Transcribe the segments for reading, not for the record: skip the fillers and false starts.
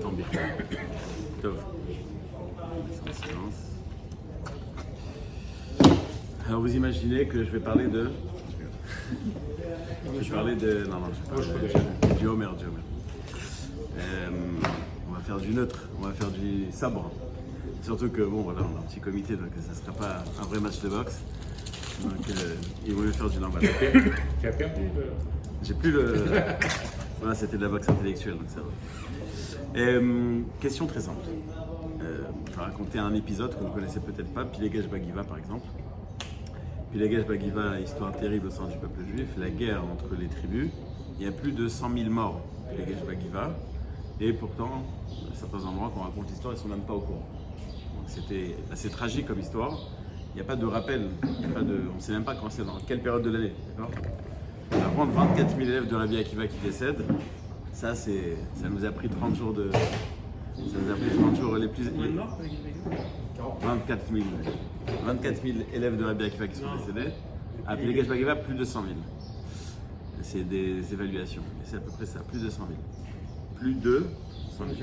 tant bien. Top. Sans silence. Alors vous imaginez que je vais parler de... Je vais parler de... Non, je vais parler du Homer. On va faire du neutre, on va faire du sabre. Surtout que bon voilà, on a un petit comité donc ça ne sera pas un vrai match de boxe. Donc ils vont lui faire du lambada. Tu as perdu J'ai plus le... Voilà, c'était de la boxe intellectuelle donc ça va. Question très simple. Je vais raconter un épisode que vous ne connaissez peut-être pas, Pilegesh Bagiva par exemple. Pilegesh Bagiva, histoire terrible au sein du peuple juif, la guerre entre les tribus. Il y a plus de 100 000 morts, Pilegesh Bagiva. Et pourtant, à certains endroits, quand on raconte l'histoire, ils ne sont même pas au courant. Donc c'était assez tragique comme histoire. Il n'y a pas de rappel, on ne sait même pas quand c'est, dans quelle période de l'année. Apprendre 24 000 élèves de Rabbi Akiva qui décèdent, ça nous a pris 30 jours de... Ça nous a pris 30 jours les plus... 24 000 élèves de Rabbi Akiva qui sont décédés. À Pilegesh Bagiva, plus de 100 000. C'est des évaluations. Et c'est à peu près ça, plus de 100 000. Plus de 100 000.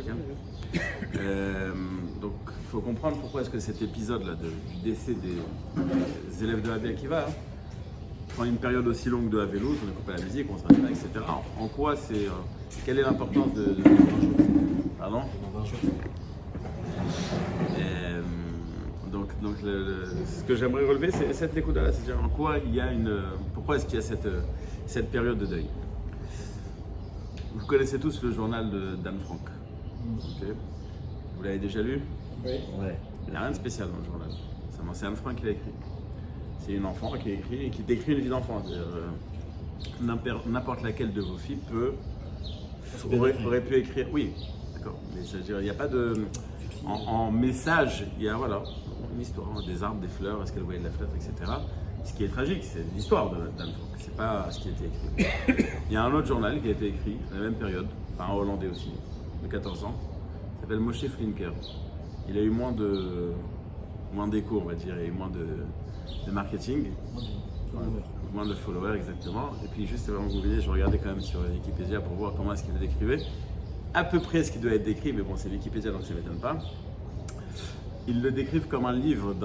Donc il faut comprendre pourquoi est-ce que cet épisode-là du décès des élèves de Rabbi Akiva prend une période aussi longue de Havelut, on a coupé la musique, on se rappelle, etc. En quoi c'est... quelle est l'importance de... Pardon ? Donc ce que j'aimerais relever, c'est cette écoute-là, c'est-à-dire en quoi il y a une... Pourquoi est-ce qu'il y a cette période de deuil ? Vous connaissez tous le journal d'Anne Frank. Okay. Vous l'avez déjà lu ? Oui. Ouais. Il n'y a rien de spécial dans le journal. C'est Anne Frank qui l'a écrit. C'est une enfant qui a écrit et qui décrit une vie d'enfant. N'importe laquelle de vos filles aurait pu écrire. Oui, d'accord. Mais je veux dire, il n'y a pas de. En message, il y a voilà, une histoire, des arbres, des fleurs, est-ce qu'elle voyait de la fenêtre, etc. Ce qui est tragique, c'est l'histoire d'Anne Frank. C'est pas ce qui a été écrit. Il y a un autre journal qui a été écrit à la même période, par un Hollandais aussi, de 14 ans, qui s'appelle Moshe Flinker. Il a eu moins d'écho, on va dire, et moins de marketing, moins de followers exactement. Et puis juste avant que vous veniez, je regardais quand même sur Wikipédia pour voir comment est-ce qu'il le décrivait. À peu près ce qui doit être décrit, mais bon, c'est Wikipédia donc ça ne m'étonne pas. Ils le décrivent comme un livre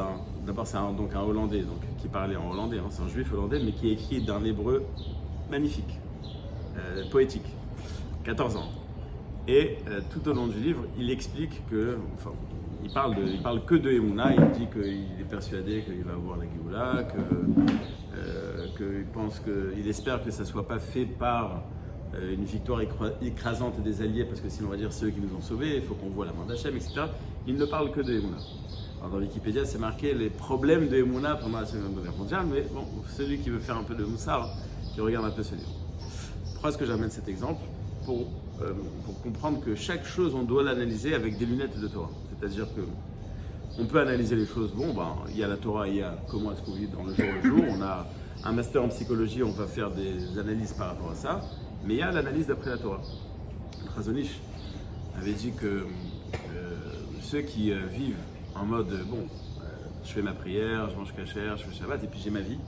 d'abord c'est un Hollandais qui parlait en hollandais, c'est un juif hollandais, mais qui est écrit d'un hébreu magnifique, poétique, 14 ans. Et tout au long du livre, il explique que, enfin, il parle que de Emouna, il dit qu'il est persuadé qu'il va avoir la Géoula, qu'il espère que ça ne soit pas fait par une victoire écrasante des alliés, parce que sinon on va dire c'est eux qui nous ont sauvés, il faut qu'on voit la main d'Hachem, etc. Il ne parle que de Emouna. Alors dans Wikipédia, c'est marqué les problèmes de Emouna pendant la Seconde Guerre mondiale, mais bon, celui qui veut faire un peu de Moussard, qui regarde un peu ce livre. Pourquoi est-ce que j'amène cet exemple ? Pour comprendre que chaque chose, on doit l'analyser avec des lunettes de Torah. C'est-à-dire que on peut analyser les choses, il y a la Torah, il y a comment est-ce qu'on vit dans le jour, on a un master en psychologie, on va faire des analyses par rapport à ça, mais il y a l'analyse d'après la Torah. Chazonish avait dit que ceux qui vivent en mode, je fais ma prière, je mange kasher, je fais Shabbat, et puis j'ai ma vie,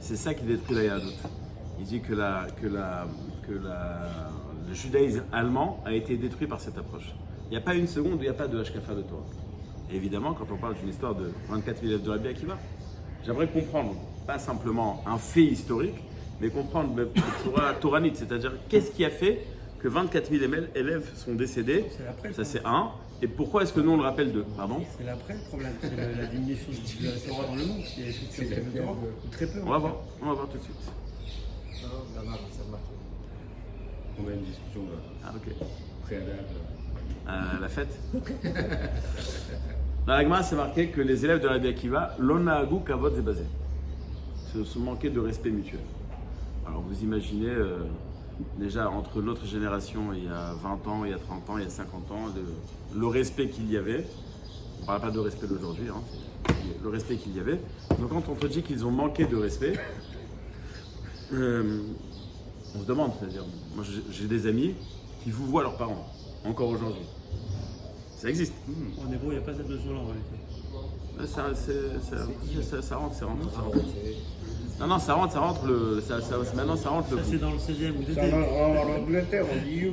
c'est ça qui détruit la Yahadut. Il dit que le judaïsme allemand a été détruit par cette approche. Il n'y a pas une seconde où il n'y a pas de Hashkafa de Torah. Et évidemment, quand on parle d'une histoire de 24 000 élèves de Rabbi Akiva, j'aimerais comprendre, pas simplement un fait historique, mais comprendre le Torah Toranite, c'est-à-dire qu'est-ce qui a fait que 24 000 élèves sont décédés, ça c'est un, et pourquoi est-ce que nous on le rappelle d'eux ? Pardon ? C'est l'après le problème, c'est la diminution de la Torah dans le monde, qui est toute de Torah, ou très peu. On va voir tout de suite. On a une discussion Ok. préalable. La fête. Dans la Gemara, c'est marqué que les élèves de Rabbi Akiva, l'onaagu kavod zebazé, se sont manqués de respect mutuel. Alors vous imaginez déjà entre notre génération, il y a 20 ans, il y a 30 ans, il y a 50 ans, le respect qu'il y avait. On ne parle pas de respect d'aujourd'hui, le respect qu'il y avait. Donc quand on te dit qu'ils ont manqué de respect, on se demande, c'est-à-dire, moi j'ai des amis qui vous voient leurs parents, encore aujourd'hui. Ça existe. En hébreu, il n'y a pas cette notion-là en réalité. Ça rentre. Non, ça rentre maintenant ça rentre le Ça, c'est dans le 16e ou En Angleterre, on dit you.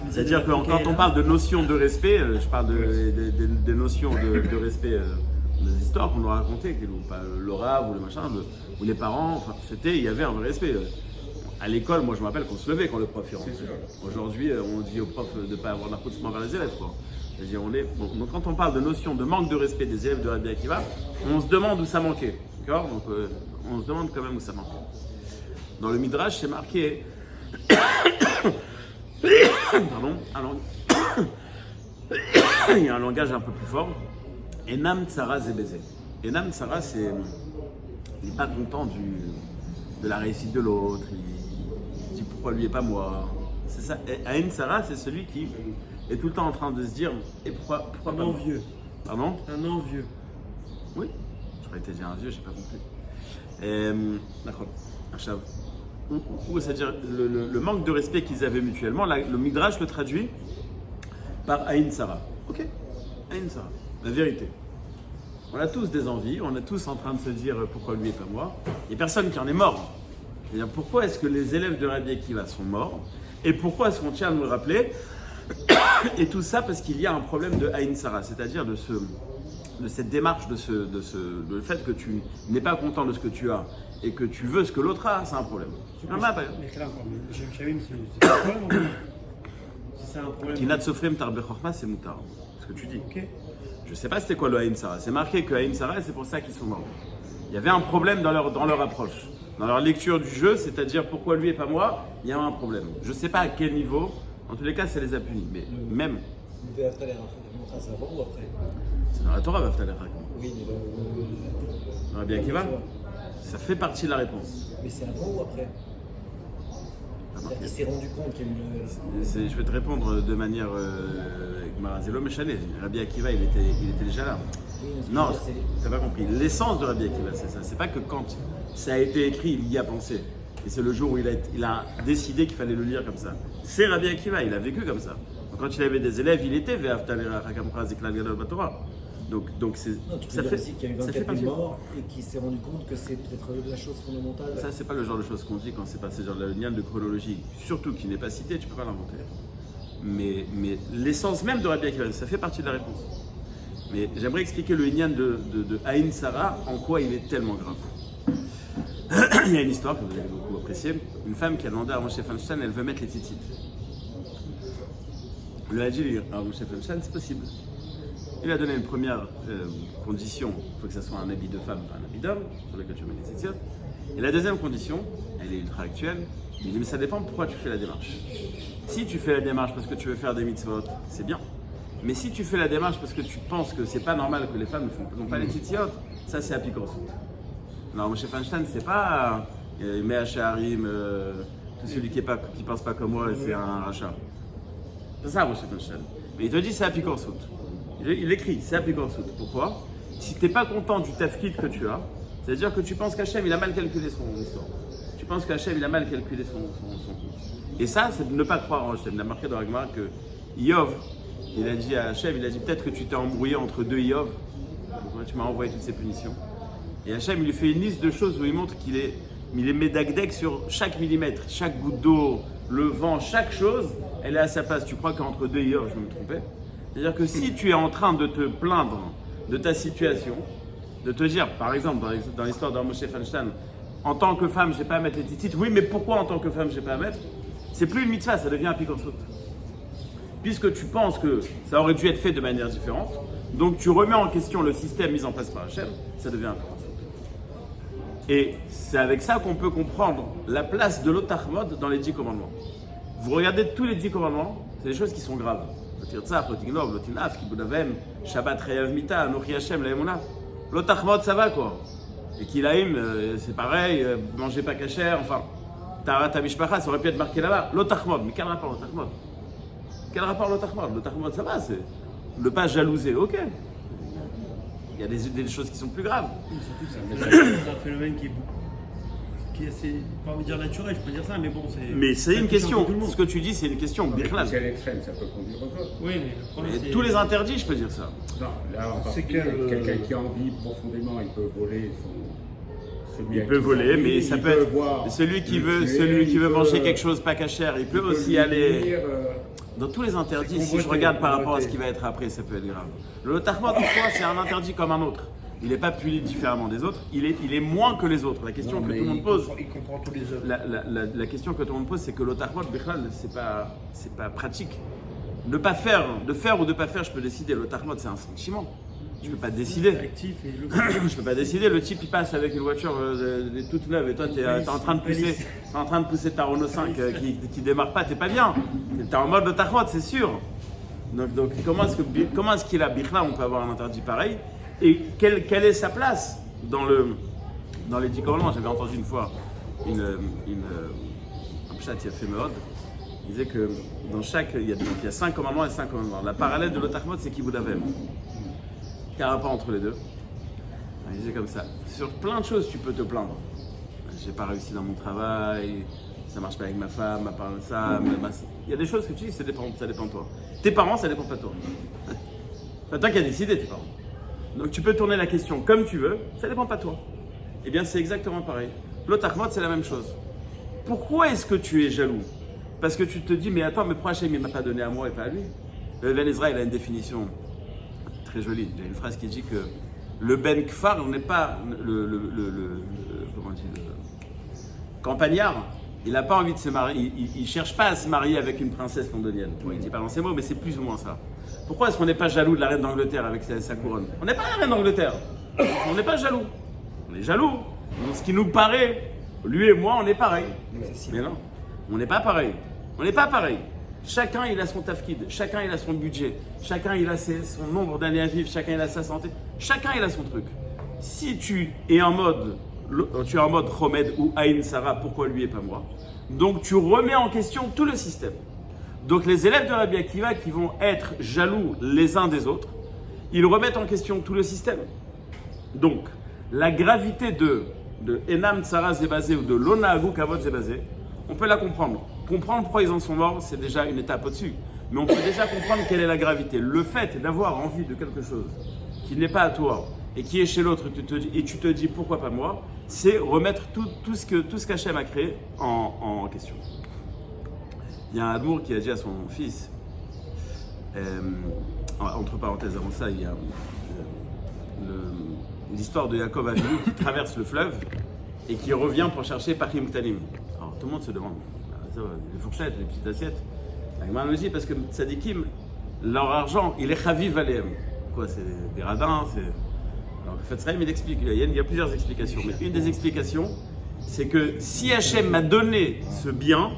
C'est-à-dire que quand on parle de notion de respect, je parle des notions de respect des histoires qu'on nous a racontées, le rave ou le machin, ou les parents, enfin, il y avait un vrai respect. À l'école, moi je me rappelle qu'on se levait quand le prof y rentrait. Aujourd'hui, on dit au prof de ne pas avoir d'applaudissements vers les élèves. C'est-à-dire, donc quand on parle de notion de manque de respect des élèves de Rabbi Akiva, on se demande où ça manquait. D'accord? Donc on se demande quand même où ça manquait. Dans le Midrash, c'est marqué. Pardon, il y a un langage un peu plus fort. Enam Tsara Zebeze. Enam Tsara, il n'est pas content de la réussite de l'autre. Il dit pourquoi lui et pas moi. C'est ça. Aïn Tsara, c'est celui qui est tout le temps en train de se dire et pourquoi Un pas moi. envieux. Pardon? Un envieux. Oui. J'aurais été dire un vieux, j'ai pas compris. D'accord. Un chav. C'est-à-dire le manque de respect qu'ils avaient mutuellement, le Midrash le traduit par Aïn Sarah. Ok, Aïn Sarah, la vérité. On a tous des envies, on est tous en train de se dire pourquoi lui et pas moi. Il n'y a personne qui en est mort. C'est-à-dire pourquoi est-ce que les élèves de Rabbi Akiva sont morts et pourquoi est-ce qu'on tient à nous le rappeler. Et tout ça parce qu'il y a un problème de Aïn Sarah, c'est-à-dire de cette démarche, de le fait que tu n'es pas content de ce que tu as et que tu veux ce que l'autre a, c'est un problème. Mais là encore, c'est un problème. Si c'est un problème. Kinat Sofrim Tarbe Chorma, c'est moutar. Ce que tu dis. Ok. Je ne sais pas c'était quoi le Aïn Sarah. C'est marqué que Aïn Sarah, c'est pour ça qu'ils sont morts. Il y avait un problème dans leur approche, dans leur lecture du jeu, c'est-à-dire pourquoi lui et pas moi, il y a un problème. Je ne sais pas à quel niveau. En tous les cas, ça les a punis. Mais même. C'est avant ou après? C'est dans la Torah, Baftalera. Oui, mais Dans Rabbi Akiva, ça fait partie de la réponse. mais c'est avant ou après? C'est-à-dire qu'il s'est rendu compte qu'il y a eu Je vais te répondre de manière Marazelo Méchané. Rabbi Akiva, il était déjà là. Non, t'as pas compris. L'essence de Rabbi Akiva, c'est ça. C'est pas que quand ça a été écrit, il y a pensé. Et c'est le jour où il a décidé qu'il fallait le lire comme ça. C'est Rabbi Akiva, il a vécu comme ça. Donc, quand il avait des élèves, il était Ve'aftalera Hakamra Ziklal Gadol Batorah. Donc c'est, Non, tu peux ça dire fait, aussi qu'il y a eu ça fait 24 partie. 000 morts et qu'il s'est rendu compte que c'est peut-être la chose fondamentale. Ça, c'est pas le genre de choses qu'on dit quand c'est pas ce genre de lien de chronologie. Surtout qui n'est pas cité, tu peux pas l'inventer. Mais l'essence même de Rabbi Akiva, ça fait partie de la réponse. Mais j'aimerais expliquer le Inyan de Aïn Sarah, en quoi il est tellement grave. Il y a une histoire que vous avez beaucoup appréciée. Une femme qui a demandé à Moshe Feinstein, elle veut mettre les titites. Le a dit à Moshe Feinstein, c'est possible. Il a donné une première condition, il faut que ça soit un habit de femme, pas un habit d'homme, sur lequel tu mets les titites. Et la deuxième condition, elle est ultra actuelle, il dit mais ça dépend pourquoi tu fais la démarche. Si tu fais la démarche parce que tu veux faire des mitzvot, c'est bien. Mais si tu fais la démarche parce que tu penses que c'est pas normal que les femmes n'ont pas les titiot, ça c'est à piquant. Alors Moshe Feinstein, c'est pas Mea Sheharim, tout celui qui pense pas comme moi, c'est un rachat. C'est ça Moshe Feinstein. Mais il te dit c'est à piquant. Il écrit, c'est à Picorsout. Pourquoi? Si tu n'es pas content du tafkid que tu as, c'est-à-dire que tu penses qu'Hachem il a mal calculé son histoire. Tu penses qu'Hachem il a mal calculé son coup. Et ça, c'est de ne pas croire en Hachem. Il a marqué dans la Gemara que Yov, il a dit à Hachem, il a dit peut-être que tu t'es embrouillé entre deux Yov. Pourquoi tu m'as envoyé toutes ces punitions? Et Hachem, il lui fait une liste de choses où il montre qu'il est médagdek sur chaque millimètre, chaque goutte d'eau, le vent, chaque chose, elle est à sa place. Tu crois qu'entre deux Yov, je me trompais? C'est-à-dire que si tu es en train de te plaindre de ta situation, de te dire, par exemple, dans l'histoire de Moshe Feinstein, en tant que femme, je n'ai pas à mettre les titites. Oui, mais pourquoi en tant que femme, je n'ai pas à mettre? C'est plus une mitzvah, ça devient un picorsout. Puisque tu penses que ça aurait dû être fait de manière différente, donc tu remets en question le système mis en place par Hachem, ça devient un picorsout. Et c'est avec ça qu'on peut comprendre la place de l'otachmod dans les 10 commandements. Vous regardez tous les 10 commandements, c'est des choses qui sont graves. Shabbat Reyav Mita, Anochi Hashem, Laemuna. L'Otachmod, ça va quoi. Et Kilaim, c'est pareil, mangez pas cachère, enfin, Tarat Mishpacha, ça aurait pu être marqué là-bas. L'Otachmod, mais quel rapport l'Otachmod? Quel rapport l'Otachmod? L'Otachmod, ça va, c'est ne pas jalouser, ok. Il y a des choses qui sont plus graves. C'est un phénomène qui est assez, pas envie de dire naturel, je peux dire ça, mais bon, c'est. Mais c'est une question. Ce que tu dis, c'est une question. Si à l'extrême, ça peut conduire aux autres. Oui, mais le problème, c'est. Tous les interdits, je peux dire ça. Non, là, en particulier, quelqu'un qui a envie profondément, il peut voler Celui Il à peut qui voler, il mais ça peut être voir celui qui le veut, tuer, celui qui il veut peut, manger quelque chose pas cachère, il peut aussi lui aller. dire, Dans tous les interdits, C'est si je convoité, regarde par rapport à ce convoité. qui va être après, ça peut être grave. Le Tahmot, toutefois, c'est un interdit comme un autre. Il n'est pas puni différemment des autres, il est moins que les autres. La question que tout le monde pose, Il comprend tous les autres. la question que tout le monde pose, c'est que le Tahmot, Bichlal, c'est pas pratique. De faire ou de pas faire, je peux décider. Le Tahmot, c'est un sentiment. Je peux pas décider. Actif et le Je peux pas décider. Le type il passe avec une voiture toute neuve et toi tu es en train de pousser ta Renault 5 qui démarre pas, t'es pas bien. T'es en mode de Tahmot, c'est sûr. Donc comment est-ce qu'il a Bichla, on peut avoir un interdit pareil. Et quelle est sa place dans les 10 commandements? J'avais entendu une fois un pshat qui a fait Meod. Il disait que dans il y a 5 commandements et 5 commandements. La parallèle de l'Otachmot, c'est Kibud Avem. Il y a un rapport entre les deux. Il disait comme ça. Sur plein de choses, tu peux te plaindre. J'ai pas réussi dans mon travail, ça marche pas avec ma femme, il y a des choses que tu dis, ça dépend de toi. Tes parents, ça dépend pas de toi. C'est toi qui as décidé, tes parents. Donc tu peux tourner la question comme tu veux, ça dépend pas de toi. Eh bien, c'est exactement pareil. L'Otachmot, c'est la même chose. Pourquoi est-ce que tu es jaloux? Parce que tu te dis, mais attends, mais pourquoi Hachem ne m'a pas donné à moi et pas à lui? Le Ben Ezra, il a une définition très jolie. Il y a une phrase qui dit que le Ben Kfar n'est pas comment on dit, le campagnard. Il n'a pas envie de se marier, il ne cherche pas à se marier avec une princesse londonienne. Bon, il ne dit pas dans ces mots, mais c'est plus ou moins ça. Pourquoi est-ce qu'on n'est pas jaloux de la reine d'Angleterre avec sa couronne? On n'est pas la reine d'Angleterre. On n'est pas jaloux. On est jaloux. Donc, ce qui nous paraît, lui et moi, on est pareil. Mais non, on n'est pas pareil. On n'est pas pareil. Chacun, il a son tafkid. Chacun, il a son budget. Chacun, il a son nombre d'années à vivre. Chacun, il a sa santé. Chacun, il a son truc. Si tu es en mode Chomed ou Aïn Sarah, pourquoi lui et pas moi? Donc, tu remets en question tout le système. Donc, les élèves de Rabbi Akiva qui vont être jaloux les uns des autres, ils remettent en question tout le système. Donc, la gravité de Enam Tsara Zebazé ou de Lona Agou Kavod Zebazé, on peut la comprendre. Comprendre pourquoi ils en sont morts, c'est déjà une étape au-dessus. Mais on peut déjà comprendre quelle est la gravité. Le fait d'avoir envie de quelque chose qui n'est pas à toi et qui est chez l'autre, et tu te dis pourquoi pas moi, c'est remettre tout ce qu'Hachem a créé en question. Il y a un Admour qui a dit à son fils, entre parenthèses avant ça, il y a l'histoire de Yaakov Avinu qui traverse le fleuve et qui revient pour chercher Pachim Ktanim. Alors tout le monde se demande, les fourchettes, les petites assiettes. La Gemara nous dit parce que Tzadikim, leur argent, il est chaviv aleim. Quoi, c'est des radins, c'est... Alors le Fetzraïm, il explique, il y a plusieurs explications, mais une des explications, c'est que si Hachem m'a donné ce bien,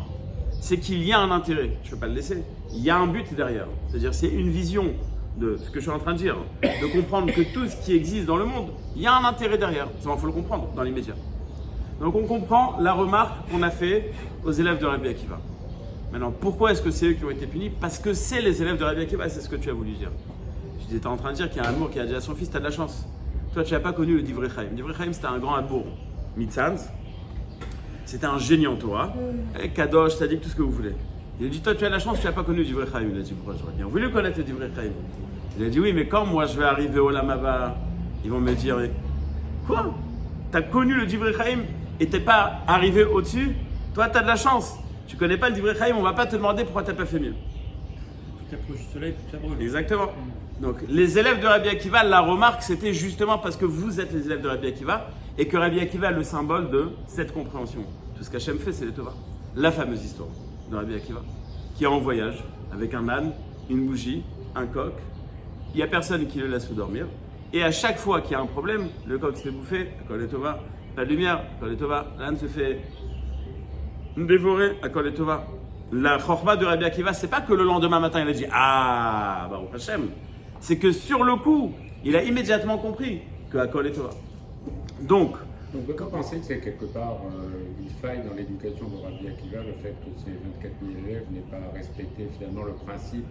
c'est qu'il y a un intérêt. Je ne peux pas le laisser. Il y a un but derrière. C'est-à-dire, c'est une vision de ce que je suis en train de dire, de comprendre que tout ce qui existe dans le monde, il y a un intérêt derrière. Ça, il faut le comprendre dans l'immédiat. Donc, on comprend la remarque qu'on a fait aux élèves de Rabbi Akiva. Maintenant, pourquoi est-ce que c'est eux qui ont été punis? Parce que c'est les élèves de Rabbi Akiva, c'est ce que tu as voulu dire. Tu étais en train de dire qu'il y a un amour qui a dit à son fils, tu as de la chance. Toi, tu n'as pas connu le Divrei Chaim. Le Divrei Chaim, c'était un grand amour. Mitzanz. C'était un génie en Torah. Kadosh, Sadik, tout ce que vous voulez. Il a dit, toi, tu as la chance, tu n'as pas connu le Divrei Chaim. Il a dit, pourquoi j'aurais bien voulu connaître le Divrei Chaim? Il a dit, oui, mais quand moi je vais arriver au Lamaba, ils vont me dire, quoi? Tu as connu le Divrei Chaim et tu n'es pas arrivé au-dessus? Toi, tu as de la chance. Tu ne connais pas le Divrei Chaim, on ne va pas te demander pourquoi tu n'as pas fait mieux. Plus t'approches du soleil, plus ça brûle. Exactement. Donc, les élèves de Rabbi Akiva, la remarque, c'était justement parce que vous êtes les élèves de Rabbi Akiva et que Rabbi Akiva est le symbole de cette compréhension. Tout ce qu'Hachem fait, c'est les Tova. La fameuse histoire de Rabbi Akiva, qui est en voyage avec un âne, une bougie, un coq. Il n'y a personne qui le laisse dormir. Et à chaque fois qu'il y a un problème, le coq se fait bouffer, à Kol et Tova, pas de lumière, à Kol et Tova, l'âne se fait dévorer, à Kol et Tova. La chorma de Rabbi Akiva, c'est pas que le lendemain matin, il a dit « Ah, Baruch Hashem ». C'est que sur le coup, il a immédiatement compris que Hakol est Tova. Donc, on peut pas penser que c'est quelque part une faille dans l'éducation de Rabbi Akiva, le fait que ces 24 000 élèves n'aient pas respecté finalement le principe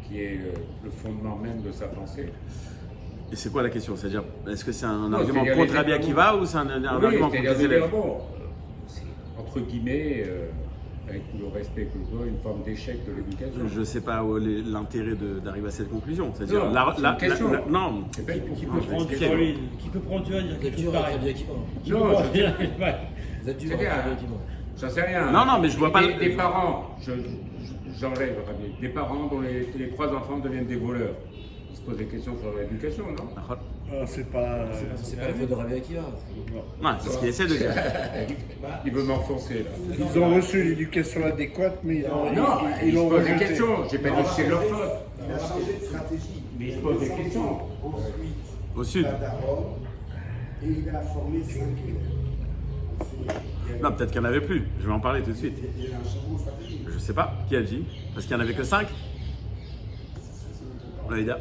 qui est le fondement même de sa pensée. Et c'est quoi la question? C'est-à-dire, est-ce que c'est un argument contre Rabbi Akiva ou c'est un argument contre les élèves? Bon, entre guillemets, avec tout le respect que je dois, une forme d'échec de l'éducation. Je ne sais pas l'intérêt d'arriver à cette conclusion. C'est-à-dire, Non, c'est une question. non, C'est pas une Qui question. peut je vais prendre expliquer. sur lui, qui peut prendre, tu vas dire Vous êtes quelque chose dur pareil. avec Rabbi Akiva. Non, Vous Vous êtes dur C'est avec bien. Rabbi Akiva. j'en sais rien. Non, mais je vois pas Des parents, j'enlève, Rabbi, des parents dont les 3 enfants deviennent des voleurs. Ils se posent des questions sur l'éducation, non? C'est pas. C'est pas la faute de Rabbi Akiva. Non, c'est ce qu'il essaie de dire. Il veut m'enfoncer, là. Ils ont reçu l'éducation adéquate, mais Non, ils ils se l'ont posent des rejetée. questions. J'ai pas dit que c'est leur faute. Il a changé de stratégie. Mais ils se posent des questions. Ensuite, Au sud. Daron, et il a formé 5 élèves. Non, peut-être qu'il n'y en avait plus. Je vais en parler tout de suite. Il y a un changement de stratégie. Je sais pas. Qui a dit? Parce qu'il n'y en avait que 5. Laïda.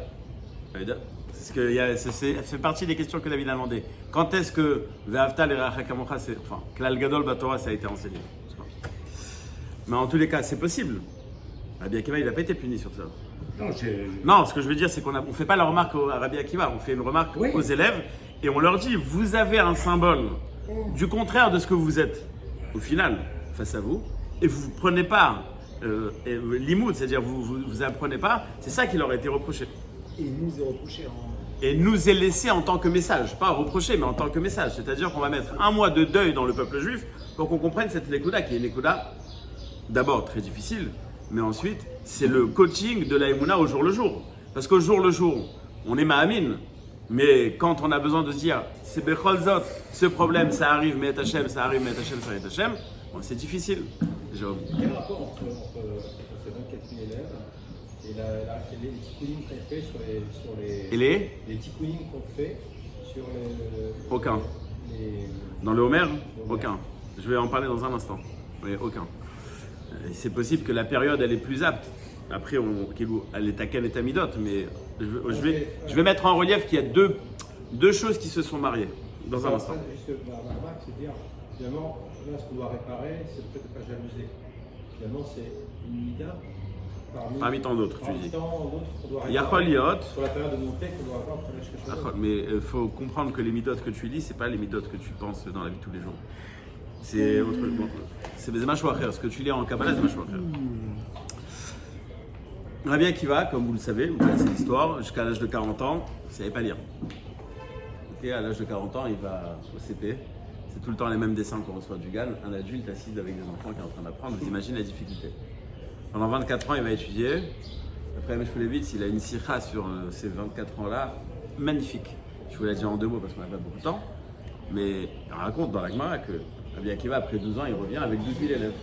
C'est ce que ça fait partie des questions que David a demandé. Quand est-ce que Ve'avta l'Erecha Kamocha, enfin, Klal Gadol Batorah, ça a été enseigné? Je sais pas. Mais en tous les cas, c'est possible. Rabbi Akiva, il n'a pas été puni sur ça. Non, ce que je veux dire, c'est qu'on ne fait pas la remarque à Rabbi Akiva, on fait une remarque aux élèves et on leur dit, vous avez un symbole du contraire de ce que vous êtes, au final, face à vous, et vous ne prenez pas l'imoud, c'est-à-dire vous apprenez pas, c'est ça qui leur a été reproché. Et il nous est reproché Et nous est laissé en tant que message, pas reproché, mais en tant que message. C'est-à-dire qu'on va mettre un mois de deuil dans le peuple juif pour qu'on comprenne cette Nekuda, qui est une Nekuda d'abord très difficile, mais ensuite, c'est le coaching de la Emouna au jour le jour. Parce qu'au jour le jour, on est Mahamin, mais quand on a besoin de se dire, c'est Bechol Zot, ce problème, ça arrive, mais Hashem, ça arrive, mais Hashem, ça arrive, Hashem, bon, c'est difficile. Jérôme. Quel rapport entre ces 24 000 élèves et les tikkunim qu'on fait sur les Et les tikkunim qu'on fait sur les Aucun. Dans le Homer, aucun. Je vais en parler dans un instant. Mais aucun. C'est possible que la période, elle est plus apte. Après, elle est à quel état midot, mais je vais mettre en relief qu'il y a deux choses qui se sont mariées dans un instant. Juste ma remarque, c'est de dire, finalement, là, ce qu'on doit réparer, c'est le fait de ne pas jalouser. Finalement, c'est une mida Parmi tant d'autres, tu dis. Tant d'autres qu'on doit Yachol réparer Yot. sur la période de montée qu'on doit avoir pour l'âge que je Mais il faut comprendre que les midotes que tu lis, c'est pas les midotes que tu penses dans la vie de tous les jours. C'est autre chose. C'est des machouachers. Ce que tu lis en Kabbalah, c'est machouachers. Rabbi Akiva, comme vous le savez, vous connaissez l'histoire, jusqu'à l'âge de 40 ans, il ne savait pas lire. Et à l'âge de 40 ans, il va au CP. C'est tout le temps les mêmes dessins qu'on reçoit du GAN. Un adulte assis avec des enfants qui est en train d'apprendre. Vous imaginez la difficulté. Pendant 24 ans, il va étudier. Après, je vous l'ai vite, il a une sikha sur ces 24 ans-là, magnifique. Je vous l'ai dit en 2 mots parce qu'on n'a pas beaucoup de temps. Mais il raconte dans la Gemara que Rabbi Akiva, après 12 ans, il revient avec 12 000 élèves.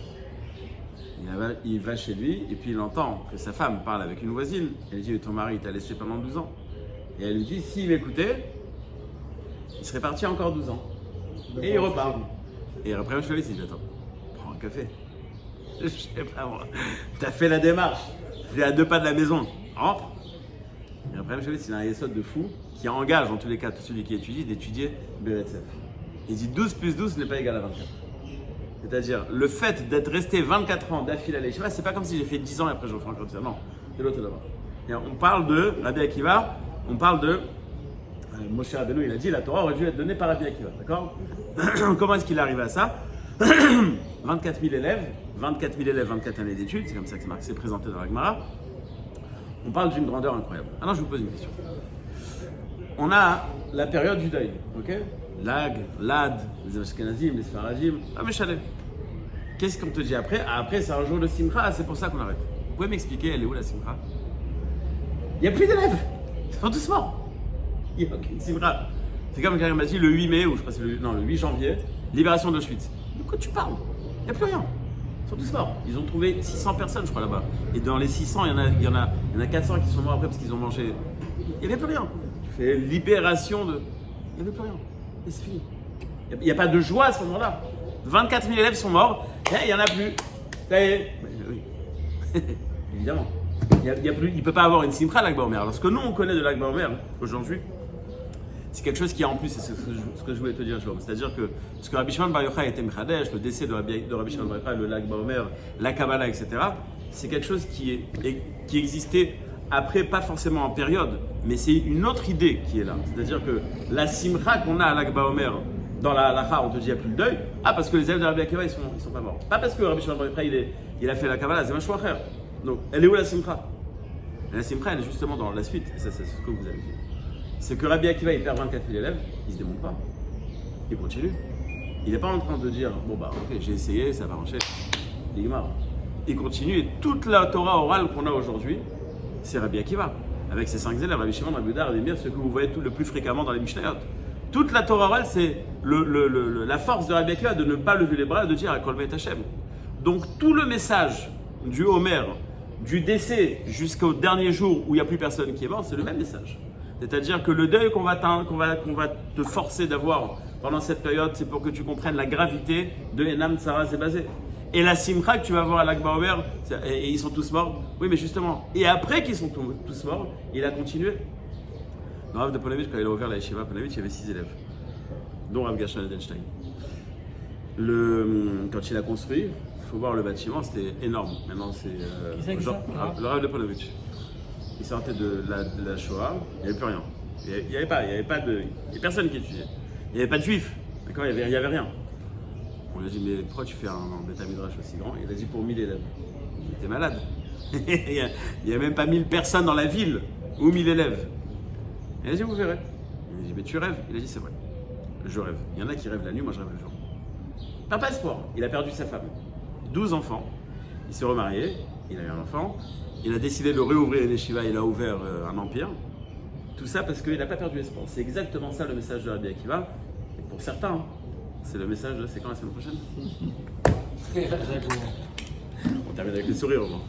Il va chez lui et puis il entend que sa femme parle avec une voisine. Elle lui dit, ton mari t'a laissé pendant 12 ans. Et elle lui dit, s'il m'écoutait, il serait parti encore 12 ans. Et il repart. Et après, je lui dis, attends, prends un café. Je sais pas moi. T'as fait la démarche. Je vais à 2 pas de la maison. Rentre. Et après, je lui dis, c'est un yesod de fou qui engage, en tous les cas, tout celui qui étudie, d'étudier Beretsef. Il dit 12 plus 12 n'est pas égal à 24. C'est-à-dire, le fait d'être resté 24 ans d'affilée à l'Yeshiva, c'est pas comme si j'ai fait 10 ans et après je refais encore 10 ans. Non, c'est l'autre là-bas. Et on parle de Rabbi Akiva, on parle de Moshe Rabbeinu, il a dit la Torah aurait dû être donnée par Rabbi Akiva, d'accord? Comment est-ce qu'il est arrivé à ça? 24 000 élèves, 24 années d'études, c'est comme ça que c'est présenté dans la Gemara. On parle d'une grandeur incroyable. Alors je vous pose une question. On a la période du deuil, ok? Lag, Lad, les Ashkenazim, les Sfaradim, ah mais chalet. Qu'est-ce qu'on te dit après? Après c'est un jour de Simcha, c'est pour ça qu'on arrête. Vous pouvez m'expliquer, elle est où la Simcha? Il n'y a plus d'élèves, ils sont tous morts. Il n'y a aucune Simcha. C'est comme quelqu'un m'a dit le 8 mai, ou je crois que c'est le 8 janvier, libération d'Auschwitz. De quoi tu parles? Il n'y a plus rien. Ils sont tous morts. Ils ont trouvé 600 personnes, je crois, là-bas. Et dans les 600, il y en a 400 qui sont morts après parce qu'ils ont mangé. Il n'y avait plus rien. Tu fais libération de. Il n'y avait plus rien. Et c'est fini. Il n'y a pas de joie à ce moment-là. 24 000 élèves sont morts, et il n'y en a plus. Ça y est. Oui. Évidemment. Il ne peut pas avoir une simcha à l'Akba Omer. Alors ce que nous on connaît de l'Akba Omer aujourd'hui, c'est quelque chose qui est en plus, c'est ce que je voulais te dire, Jérôme. C'est-à-dire que ce que Rabbi Shimon Bar Yochai était Mechadesh, le décès de Rabbi Shimon Bar Yochai, le l'Akba Omer, la Kabbalah, etc., c'est quelque chose qui existait après, pas forcément en période, mais c'est une autre idée qui est là. C'est-à-dire que la simcha qu'on a à l'Akba Omer, dans la halakha, on te dit il n'y a plus de deuil. Ah, parce que les élèves de Rabbi Akiva, ils sont pas morts. Pas parce que Rabbi Shimon Bar Yochai, il a fait la Kabbalah, c'est vachement frère. Donc, elle est où la simcha? La simcha, elle est justement dans la suite. Ça, c'est ce que vous avez dit. C'est que Rabbi Akiva, il perd 24 000 élèves, il se démonte pas. Il continue. Il n'est pas en train de dire, bon bah ok, j'ai essayé, ça va marcher. Il continue et toute la Torah orale qu'on a aujourd'hui, c'est Rabbi Akiva. Avec ses 5 élèves, Rabbi Shimon, Rabbi Yehuda, Rabbi Meir, ce que vous voyez le plus fréquemment dans les Mishnayot. Toute la Torah orale, c'est la force de Rabbi Akiva de ne pas lever les bras et de dire à Kol Beit Hashem. Donc tout le message du Homer, du décès jusqu'au dernier jour où il n'y a plus personne qui est mort, c'est le même message. C'est-à-dire que le deuil qu'on va te forcer d'avoir pendant cette période, c'est pour que tu comprennes la gravité de Enam Tzara Zebazé. Et la simcha que tu vas voir à l'Akba Omer, et ils sont tous morts. Oui, mais justement, et après qu'ils sont tous morts, il a continué. Dans Rav de Ponevezh, quand il a ouvert la yeshiva Ponevezh, il y avait 6 élèves, dont Rav Gershon Edelstein. Quand il a construit, il faut voir le bâtiment, c'était énorme. Maintenant, c'est le Rav de Ponevezh. Il sortait de la Shoah, il n'y avait plus rien. Il n'y avait personne qui étudiait. Il n'y avait pas de juifs, d'accord, il n'y avait rien. On lui a dit, mais pourquoi tu fais un Beth Midrash aussi grand? Il a dit, pour 1000 élèves. Il était malade. Il n'y a même pas 1000 personnes dans la ville, ou 1000 élèves. Il a dit, vous verrez. Il a dit, mais tu rêves? Il a dit, c'est vrai. Je rêve. Il y en a qui rêvent la nuit, moi je rêve le jour. Papa espoir, il a perdu sa femme. 12 enfants. Il s'est remarié, il a eu un enfant. Il a décidé de réouvrir une yeshiva, il a ouvert un empire. Tout ça parce qu'il n'a pas perdu espoir. C'est exactement ça le message de Rabbi Akiva. Et pour certains, c'est le message de c'est quand la semaine prochaine? On termine avec le sourire au moins.